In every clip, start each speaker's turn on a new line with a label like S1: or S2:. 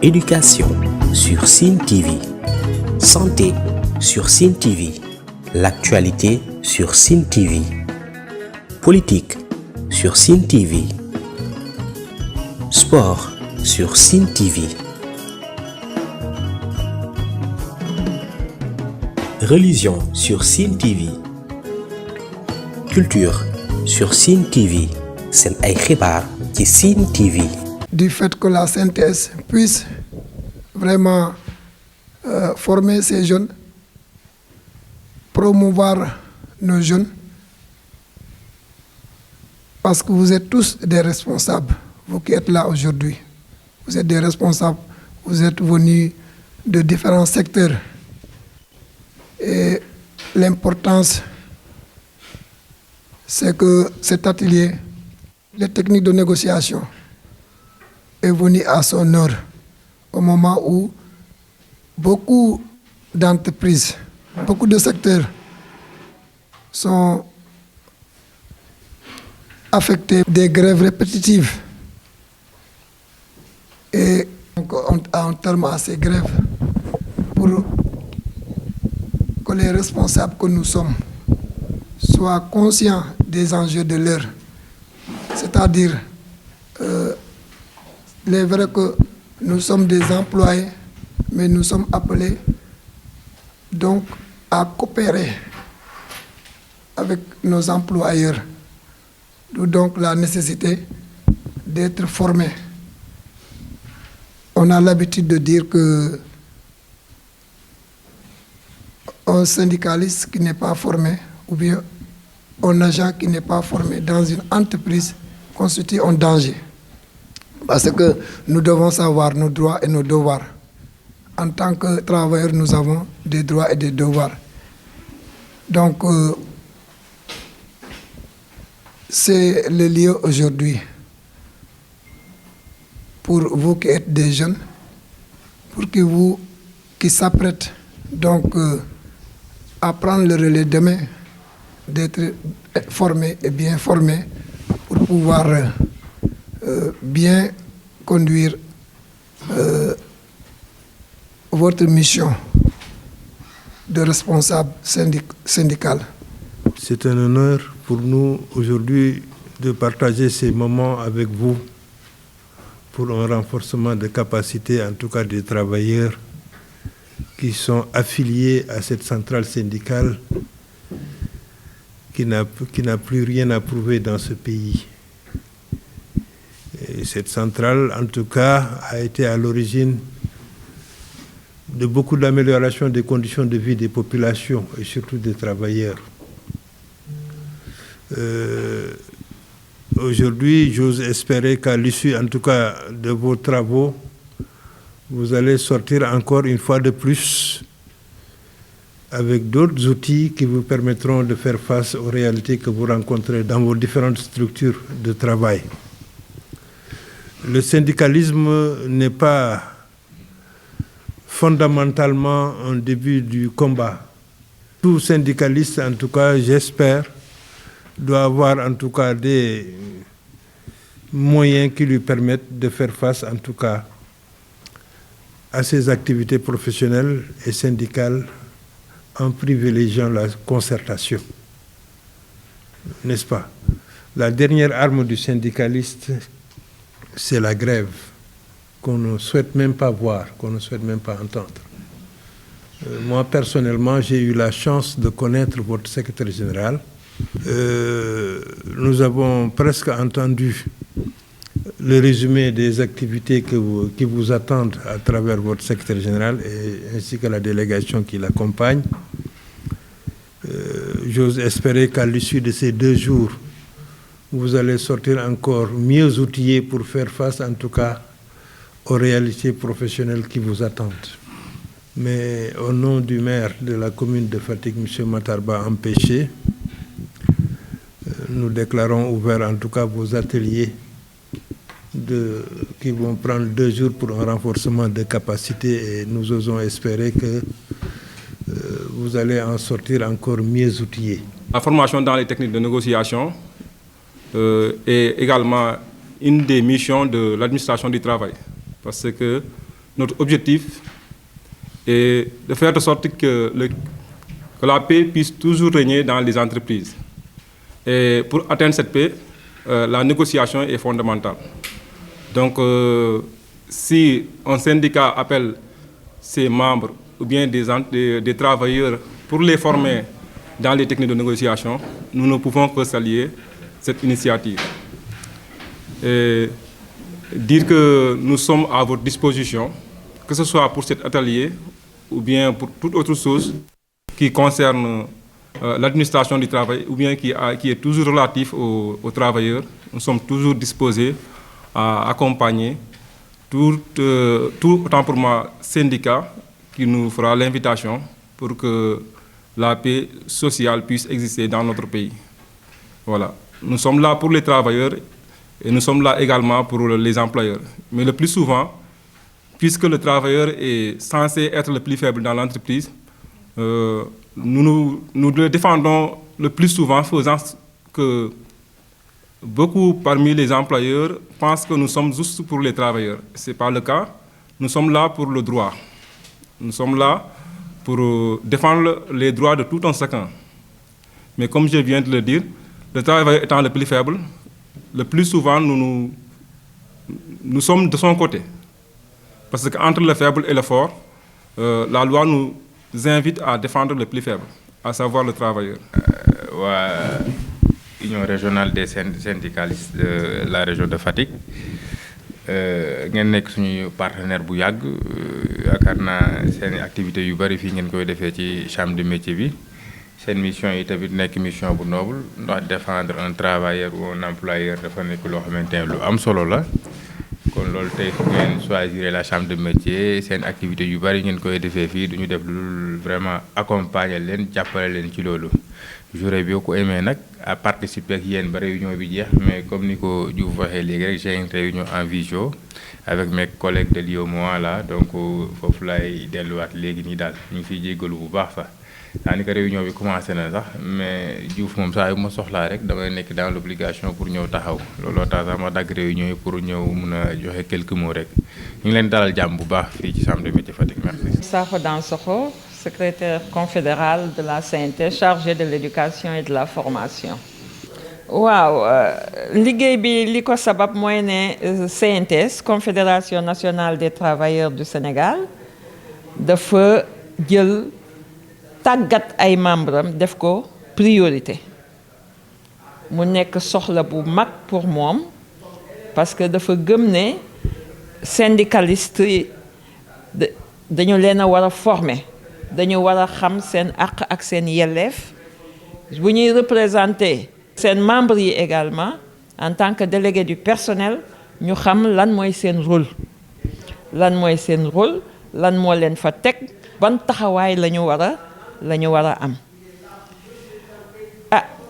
S1: Éducation sur Sen TV. Santé sur Sen TV. L'actualité sur Sen TV. Politique sur Sen TV. Sport sur Sen TV. Religion sur Sen TV. Culture sur Sen TV. Sen ay xibaar ci Sen TV.
S2: Du fait que la synthèse puisse vraiment former ces jeunes, promouvoir nos jeunes, parce que vous êtes tous des responsables, vous qui êtes là aujourd'hui. Vous êtes des responsables, vous êtes venus de différents secteurs. Et l'importance, c'est que cet atelier, les techniques de négociation, est venu à son heure, au moment où beaucoup d'entreprises, beaucoup de secteurs sont affectés des grèves répétitives. Et donc, en termes à ces grèves, pour que les responsables que nous sommes soient conscients des enjeux de l'heure, c'est-à-dire il est vrai que nous sommes des employés, mais nous sommes appelés donc à coopérer avec nos employeurs. D'où donc la nécessité d'être formés. On a l'habitude de dire que un syndicaliste qui n'est pas formé ou bien un agent qui n'est pas formé dans une entreprise constitue un danger. Parce que nous devons savoir nos droits et nos devoirs. En tant que travailleurs, nous avons des droits et des devoirs. Donc, c'est le lieu aujourd'hui pour vous qui êtes des jeunes, pour que vous qui s'apprêtent donc à prendre le relais demain, d'être formés et bien formés pour pouvoir bien conduire votre mission de responsable syndical.
S3: C'est un honneur pour nous aujourd'hui de partager ces moments avec vous pour un renforcement de capacité, en tout cas des travailleurs qui sont affiliés à cette centrale syndicale qui n'a plus rien à prouver dans ce pays. Et cette centrale, en tout cas, a été à l'origine de beaucoup d'améliorations des conditions de vie des populations et surtout des travailleurs. Aujourd'hui, j'ose espérer qu'à l'issue, en tout cas, de vos travaux, vous allez sortir encore une fois de plus avec d'autres outils qui vous permettront de faire face aux réalités que vous rencontrez dans vos différentes structures de travail. Le syndicalisme n'est pas fondamentalement un début du combat. Tout syndicaliste, en tout cas, j'espère, doit avoir en tout cas des moyens qui lui permettent de faire face, en tout cas, à ses activités professionnelles et syndicales en privilégiant la concertation. N'est-ce pas? La dernière arme du syndicaliste, c'est la grève, qu'on ne souhaite même pas voir, qu'on ne souhaite même pas entendre. Moi, personnellement, j'ai eu la chance de connaître votre secrétaire général. Nous avons presque entendu le résumé des activités qui vous attendent à travers votre secrétaire général ainsi que la délégation qui l'accompagne. J'ose espérer qu'à l'issue de ces 2 jours, vous allez sortir encore mieux outillés pour faire face, en tout cas, aux réalités professionnelles qui vous attendent. Mais au nom du maire de la commune de Fatick, M. Matarba Empêché, nous déclarons ouverts, en tout cas, vos ateliers qui vont prendre 2 jours pour un renforcement de capacité et nous osons espérer que vous allez en sortir encore mieux outillés.
S4: La formation dans les techniques de négociation est également une des missions de l'administration du travail. Parce que notre objectif est de faire de sorte que la paix puisse toujours régner dans les entreprises. Et pour atteindre cette paix, la négociation est fondamentale. Donc, si un syndicat appelle ses membres ou bien des travailleurs pour les former dans les techniques de négociation, nous ne pouvons que saluer cette initiative. Et dire que nous sommes à votre disposition, que ce soit pour cet atelier ou bien pour toute autre chose qui concerne l'administration du travail ou bien qui est toujours relatif aux travailleurs. Nous sommes toujours disposés à accompagner tout autant pour moi syndicat qui nous fera l'invitation pour que la paix sociale puisse exister dans notre pays. Voilà. Nous sommes là pour les travailleurs et nous sommes là également pour les employeurs. Mais le plus souvent, puisque le travailleur est censé être le plus faible dans l'entreprise, nous le défendons le plus souvent, faisant que beaucoup parmi les employeurs pensent que nous sommes juste pour les travailleurs. Ce n'est pas le cas. Nous sommes là pour le droit. Nous sommes là pour défendre les droits de tout un chacun. Mais comme je viens de le dire, le travailleur étant le plus faible, le plus souvent, nous sommes de son côté. Parce qu'entre le faible et le fort, la loi nous invite à défendre le plus faible, à savoir le travailleur.
S5: Union régionale des syndicalistes de la région de Fatick ngeen nekk suñu partenaire bu yàgg yaakaar naa seen activité yu bari fii ngeen koy defee ci chambre de métier bi seen mission yi tamit nekk mission bu noble ndax défendre un travailleur ou un employeur dafa nekk loo xamante ne lu am solo la kon loolu tey fu ngeen choisir la chambre de métier seen activité yu bari ngeen koy defee fii duñu def lu vraiment accompagner leen jàppale leen ci loolu j'aurais bien aimé nag à participer ak yéen ba réunion bi jeex mais comme ni ko Diouf waxee léegi rek j'ai une réunion en visio avec mes collègues de l'IOMOA là donc foofu laay delluwaat léegi nii daal ñu ngi fiy jéggalu bu baax sax daanaka réunion bi commencé na sax mais Diouf moom saa yu ma soxlaa rek damay nekk dans l'obligation pour ñëw taxaw looloo tax sax ma dagg réunion yi pour ñëw mun a joxe quelques mots rek ñu ngi leen dalal jàmm bu baax fii ci chambre de métier Fatick merci.
S6: Sakho Dansokho, secrétaire confédéral de la CNTS chargé de l'éducation et de la formation. waaw liggéey bi li ko sabab mooy ne CNTS Confédération nationale des travailleurs du Sénégal dafa jël tàggat ay membres am def ko priorité mu nekk soxla bu mag pour moom parce que dafa gëm ne syndicaliste yi dañu leen a war a former dañu war a xam seen àq ak seen yelleef bu ñuy représenter seen membres yi également en tant que délégué du personnel ñu xam lan mooy seen rôle lan moo leen fa teg ban taxawaay la ñu war a am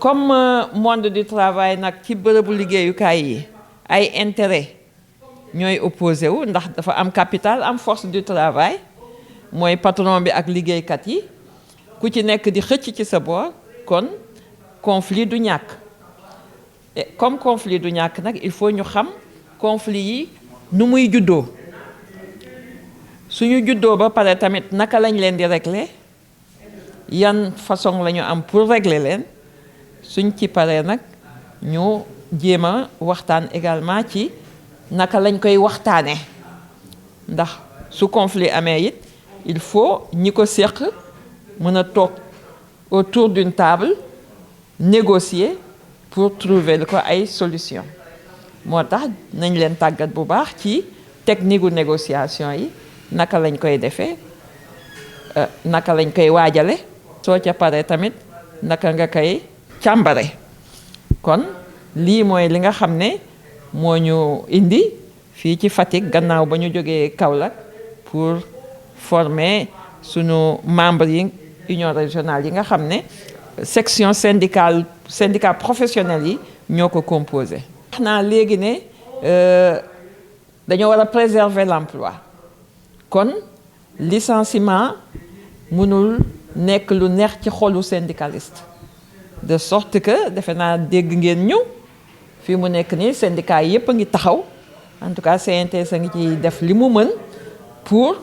S6: comme monde du travail nag ci bërëbu liggéeyukaay yi ay intérêt ñooy opposé wu ndax dafa am capital am force du travail mooy patron bi ak liggéeykat yi ku ci nekk di xëcc ci sa boor kon conflit du ñàkk et comme conflit du ñàkk nag il faut ñu xam conflit yi nu muy juddoo suñu juddoo ba pare tamit naka lañ leen di régler yan façon la ñu am pour régler leen suñ ci paree nag ñu jéem a waxtaan également ci naka lañ koy waxtaanee ndax su conflit amee it il faut ñi ko séq mën a toog autour d'une table négocier pour trouver ko ay solution moo tax nañ leen tàggat bu baax ci technique gu négociation yi naka lañ koy defee naka lañ koy waajale soo ca paree tamit naka nga koy càmbare kon lii mooy li nga xam ne moo ñu indi fii ci Fatick gannaaw ba ñu jógee Kaolack pour former sunu membres yi union régionale yi nga xam ne section syndicat professionnel yi ñoo ko composé. wax naa léegi ne dañoo war a préserver l'emploi kon licenciement mënul nekk lu neex ci xolu syndicaliste de sorte que defe naa dégg ngeen ñëw fii mu nekk nii syndicat yépp a ngi taxaw en tout cas CNTS a ngi ci def li mu mën pour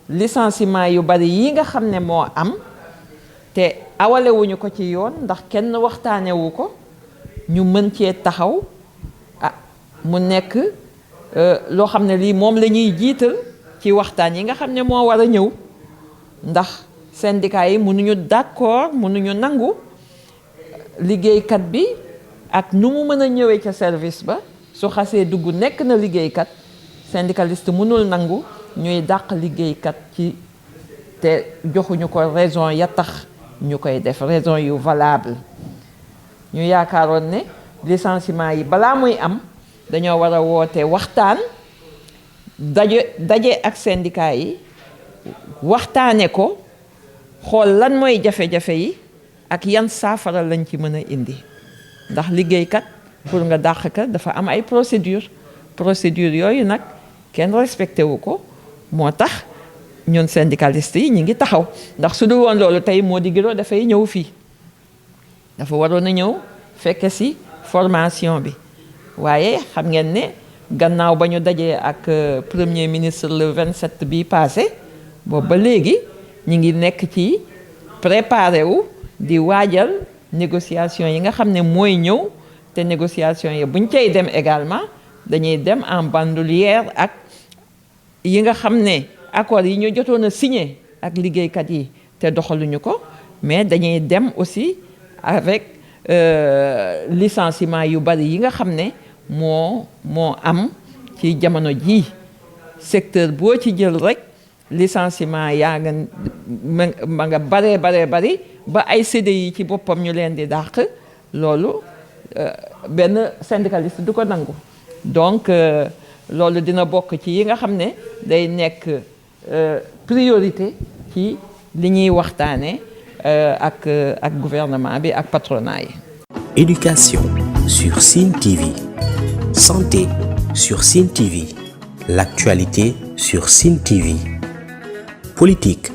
S6: licenciement yu bari yi nga xam ne moo am te awalewuñu ko ci yoon ndax kenn waxtaanewu ko ñu mën cee taxaw mu nekk loo xam ne lii moom la ñuy jiital ci waxtaan yi nga xam ne moo war a ñëw ndax syndicat yi mënuñu d'accord mënuñu nangu liggéeykat bi ak nu mu mën a ñëwee ca service ba su xasee dugg nekk na liggéeykat syndicaliste mënul nangu ñuy dàq liggéeykat ci te joxuñu ko raison ya tax ñu koy def raison yu valable ñu yaakaaroon ne licenciement yi balaa muy am dañoo war a woote waxtaan daje ak syndicat yi waxtaane ko xool lan mooy jafe-jafe yi ak yan saafara lañ ci mën a indi ndax liggéeykat pour nga dàq ka dafa am ay procédure yooyu nag kenn respecté wu ko moo tax ñun syndicaliste yi ñu ngi taxaw ndax su dul woon loolu tey Mody Guiro dafay ñëw fii dafa waroon a ñëw fekke ci formation bi waaye xam ngeen ne gannaaw ba ñu dajee ak premier ministre le 27 bi passé boobu ba léegi ñu ngi nekk ci préparé wu di waajal négociation yi nga xam ne mooy ñëw te négociation yi buñ cay dem également dañuy dem en bandoulière ak yi nga xam ne accords yi ñu jotoon a signé ak liggéeykat yi te doxaluñu ko mais dañuy dem aussi avec licenciement yu bari yi nga xam ne moo am ci jamono ji secteur boo ci jël rek licenciement yaa nga ma nga baree bari ba ay CDI yi ci boppam ñu leen di dàq loolu benn syndicaliste du ko nangu donc loolu dina bokk ci yi nga xam ne day nekk priorité ci li ñuy waxtaane ak gouvernement bi ak patronat yi.
S1: Éducation sur Sine TV, santé sur Sine TV, l'actualité sur Sine TV, politique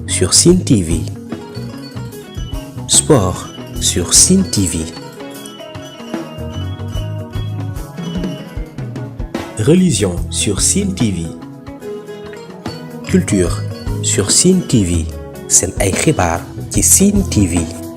S1: sur Sine TV, sport sur Sine TV, religion sur Sine TV, culture sur Sine TV. Seen ay xibaar ci Sine TV.